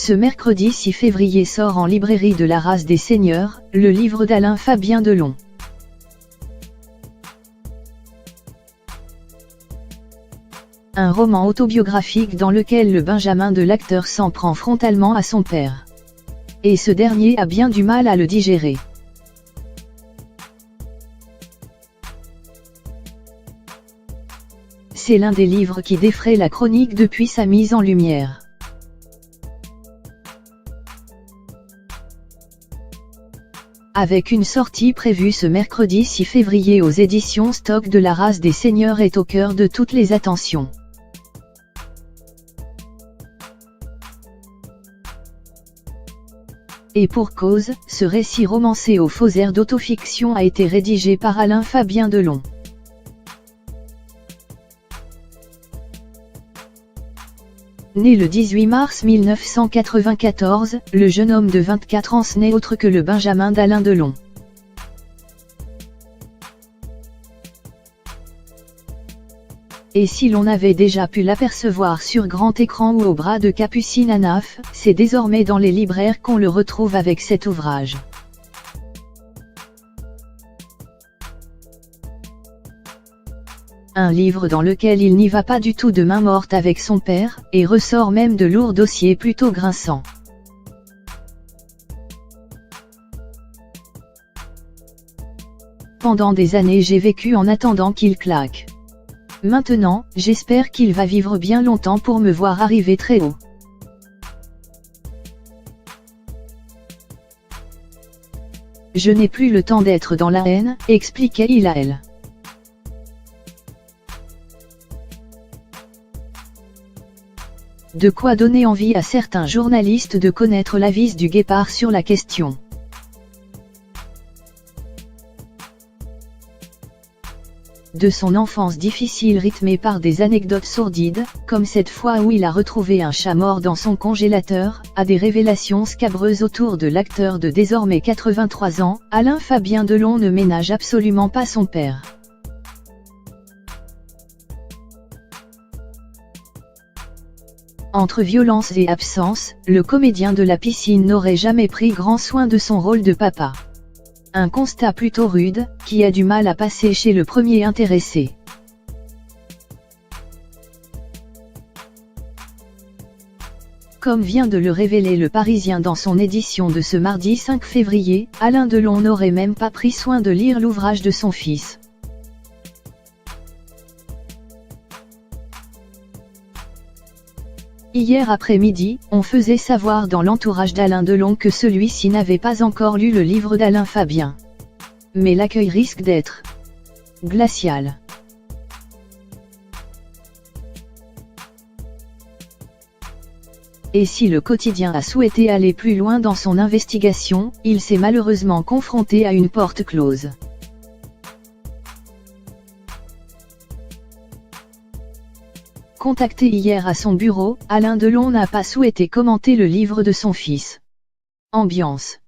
Ce mercredi 6 février sort en librairie de la race des seigneurs, le livre d'Alain Fabien Delon. Un roman autobiographique dans lequel le Benjamin de l'acteur s'en prend frontalement à son père. Et ce dernier a bien du mal à le digérer. C'est l'un des livres qui défraie la chronique depuis sa mise en lumière. Avec une sortie prévue ce mercredi 6 février aux éditions Stock de la race des seigneurs est au cœur de toutes les attentions. Et pour cause, ce récit romancé aux faux airs d'autofiction a été rédigé par Alain Fabien Delon. Né le 18 mars 1994, le jeune homme de 24 ans n'est autre que le Benjamin d'Alain Delon. Et si l'on avait déjà pu l'apercevoir sur grand écran ou au bras de Capucine Anaf, c'est désormais dans les libraires qu'on le retrouve avec cet ouvrage. Un livre dans lequel il n'y va pas du tout de main morte avec son père, et ressort même de lourds dossiers plutôt grinçants. Pendant des années j'ai vécu en attendant qu'il claque. Maintenant, j'espère qu'il va vivre bien longtemps pour me voir arriver très haut. Je n'ai plus le temps d'être dans la haine, expliquait-il à elle. De quoi donner envie à certains journalistes de connaître l'avis du Guépard sur la question. De son enfance difficile rythmée par des anecdotes sordides, comme cette fois où il a retrouvé un chat mort dans son congélateur, à des révélations scabreuses autour de l'acteur de désormais 83 ans, Alain Fabien Delon ne ménage absolument pas son père. Entre violence et absence, le comédien de la piscine n'aurait jamais pris grand soin de son rôle de papa. Un constat plutôt rude, qui a du mal à passer chez le premier intéressé. Comme vient de le révéler Le Parisien dans son édition de ce mardi 5 février, Alain Delon n'aurait même pas pris soin de lire l'ouvrage de son fils. Hier après-midi, on faisait savoir dans l'entourage d'Alain Delon que celui-ci n'avait pas encore lu le livre d'Alain Fabien. Mais l'accueil risque d'être glacial. Et si le quotidien a souhaité aller plus loin dans son investigation, il s'est malheureusement confronté à une porte close. Contacté hier à son bureau, Alain Delon n'a pas souhaité commenter le livre de son fils. Ambiance.